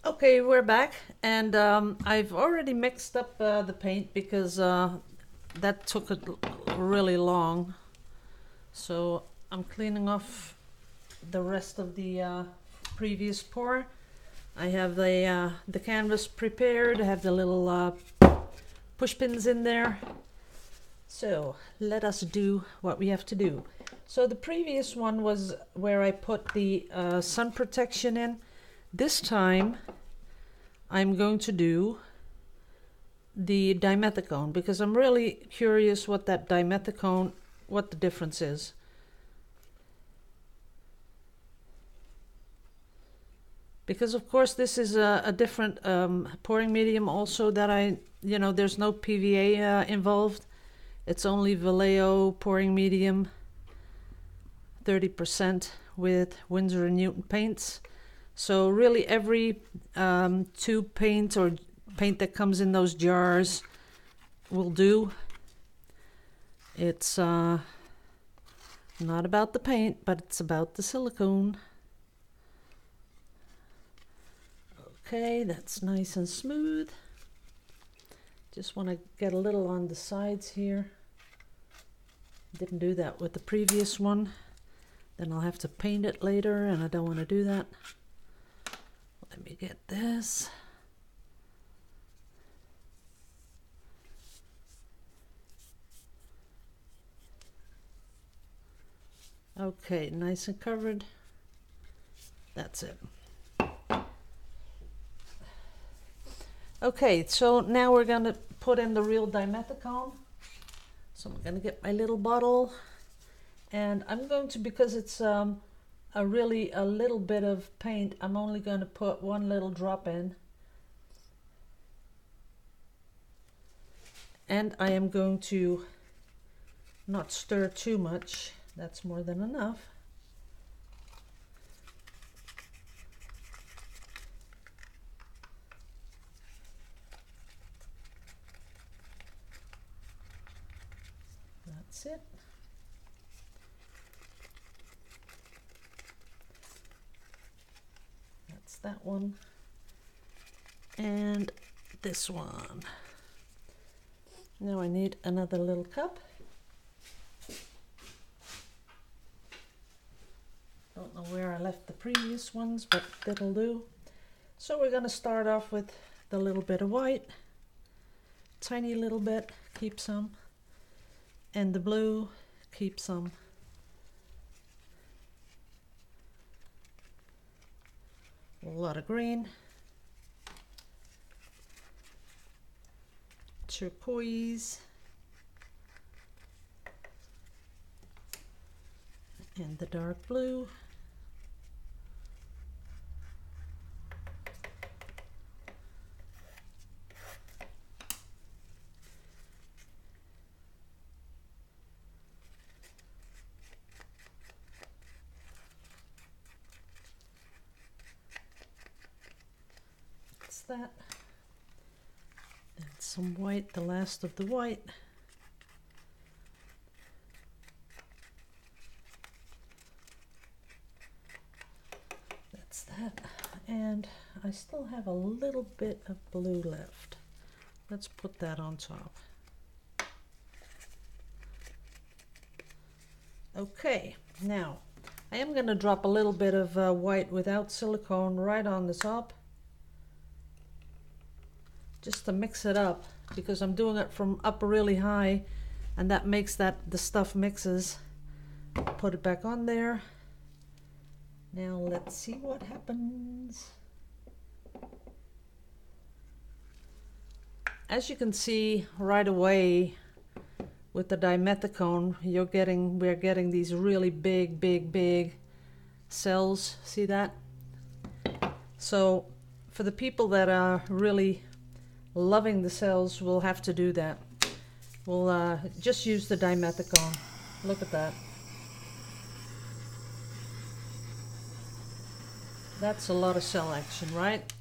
Okay, we're back, and I've already mixed up the paint because that took really long. So I'm cleaning off the rest of the previous pour. I have the canvas prepared. I have the little push pins in there. So let us do what we have to do. So the previous one was where I put the sun protection in. This time I'm going to do the dimethicone because I'm really curious what that dimethicone, what the difference is. Because of course this is a different pouring medium also that there's no PVA involved. It's only Vallejo pouring medium, 30% with Winsor & Newton paints. So really every tube paint or paint that comes in those jars will do. It's not about the paint, but it's about the silicone. Okay, that's nice and smooth. Just want to get a little on the sides here. Didn't do that with the previous one. Then I'll have to paint it later, and I don't want to do that. Let me get this. Okay, nice and covered. That's it. Okay, so now we're going to put in the real dimethicone. So I'm going to get my little bottle, and I'm going to, because it's a little bit of paint, I'm only going to put one little drop in. And I am going to not stir too much. That's more than enough. That's it. That's that one. And this one. Now I need another little cup. Don't know where I left the previous ones, but that'll do. So we're going to start off with the little bit of white. Tiny little bit, keep some. And the blue, keep some. A lot of green. Turquoise. And the dark blue. That's that. And some white, the last of the white. That, and I still have a little bit of blue left. Let's put that on top. Okay, now I am going to drop a little bit of white without silicone right on the top, just to mix it up, because I'm doing it from up really high, and that makes that the stuff mixes. Put it back on there. Now let's see what happens. As you can see right away with the dimethicone, we're getting these really big cells. See that? So for the people that are really loving the cells, we'll have to do that. We'll just use the dimethicone. Look at that. That's a lot of cell action, right?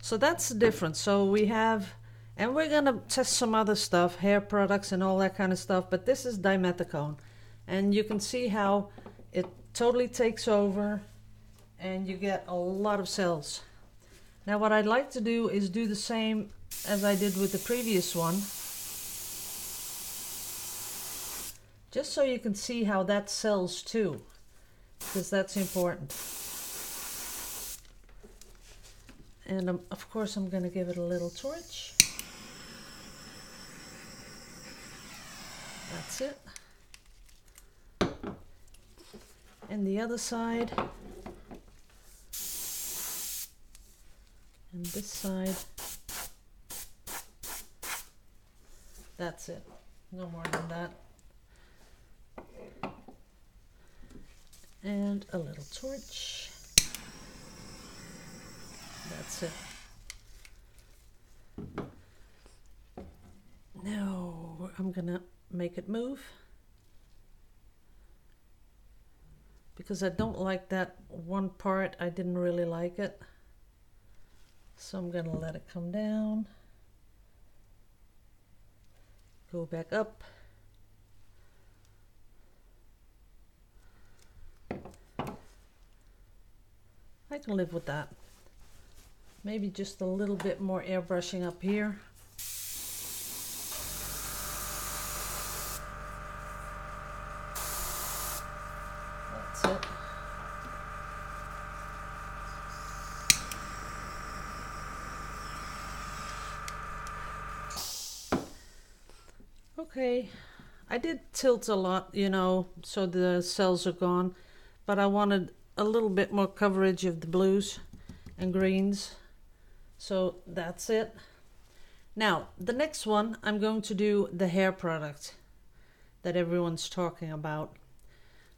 So that's the difference. So we have, and we're going to test some other stuff, hair products and all that kind of stuff, but this is dimethicone. And you can see how it totally takes over and you get a lot of cells. Now what I'd like to do is do the same as I did with the previous one, just so you can see how that sells too, because that's important. And of course I'm going to give it a little torch. That's it. And the other side. And this side. That's it. No more than that. And a little torch. That's it. Now I'm gonna make it move, because I don't like that one part. I didn't really like it, so I'm gonna let it come down, go back up. I can live with that. Maybe just a little bit more airbrushing up here. That's it. Okay, I did tilt a lot, you know, so the cells are gone, but I wanted a little bit more coverage of the blues and greens. So that's it. Now, the next one, I'm going to do the hair product that everyone's talking about.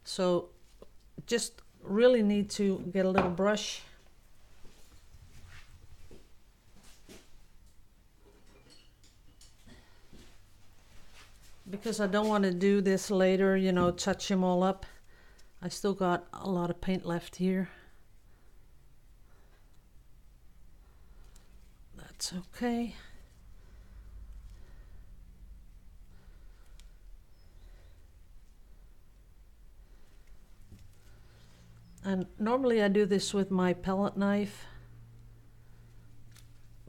So just really need to get a little brush. Because I don't want to do this later, you know, touch them all up. I still got a lot of paint left here. That's okay. And normally I do this with my palette knife,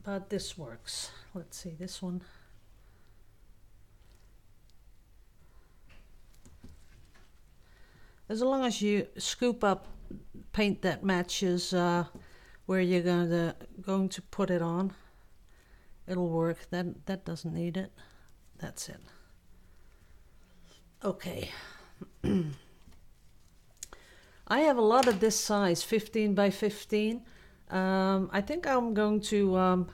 but this works. Let's see, this one. As long as you scoop up paint that matches where you're going to put it on, it'll work. That doesn't need it. That's it. Okay. I have a lot of this size, 15 by 15. I think I'm going to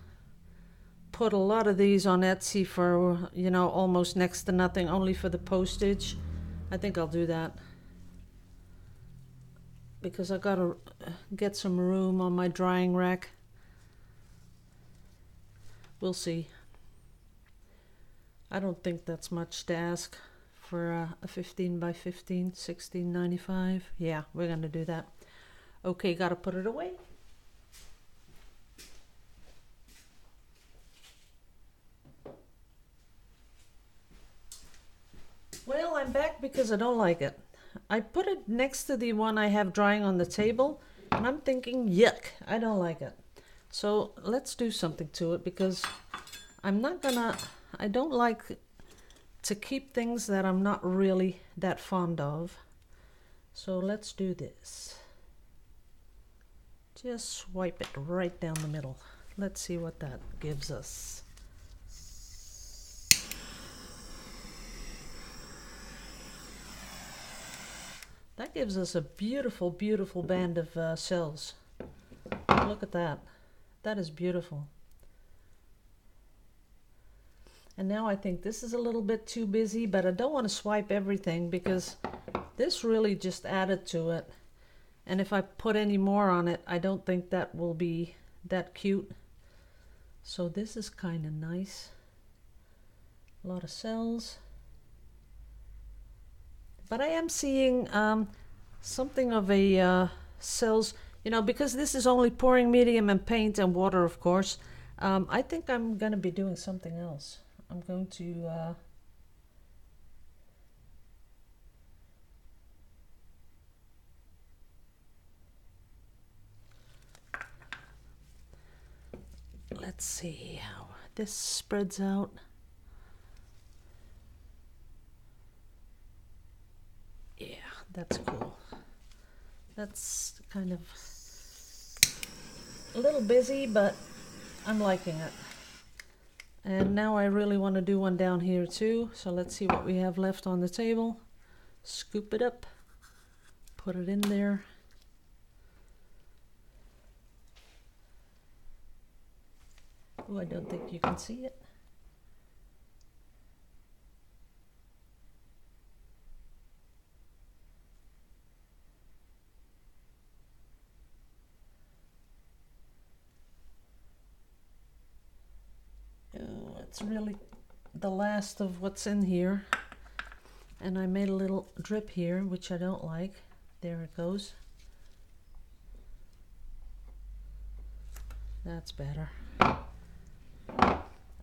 put a lot of these on Etsy for, you know, almost next to nothing, only for the postage. I think I'll do that, because I gotta get some room on my drying rack. We'll see. I don't think that's much to ask for a 15 by 15, $16.95. Yeah, we're gonna do that. Okay, gotta put it away. Well, I'm back because I don't like it. I put it next to the one I have drying on the table, and I'm thinking, yuck, I don't like it. So let's do something to it, because I don't like to keep things that I'm not really that fond of. So let's do this. Just swipe it right down the middle. Let's see what that gives us. That gives us a beautiful, beautiful band of cells. Look at that. That is beautiful. And now I think this is a little bit too busy, but I don't want to swipe everything, because this really just added to it. And if I put any more on it, I don't think that will be that cute. So this is kind of nice. A lot of cells. But I am seeing something of a cells, you know, because this is only pouring medium and paint and water, of course. I think I'm going to be doing something else. I'm going to let's see how this spreads out. Yeah, that's cool. That's kind of a little busy, but I'm liking it. And now I really want to do one down here too. So let's see what we have left on the table. Scoop it up, put it in there. Oh, I don't think you can see it. Oh, it's really the last of what's in here. And I made a little drip here, which I don't like. There it goes. That's better.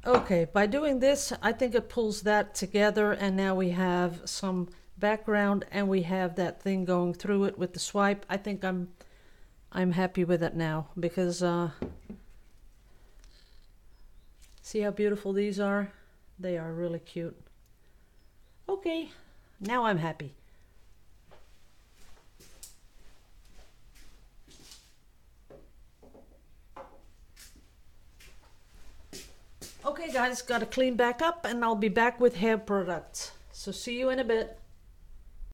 Okay, by doing this, I think it pulls that together, and now we have some background and we have that thing going through it with the swipe. I think I'm happy with it now, because see how beautiful these are? They are really cute. Okay, now I'm happy. Okay guys, gotta clean back up and I'll be back with hair products. So see you in a bit.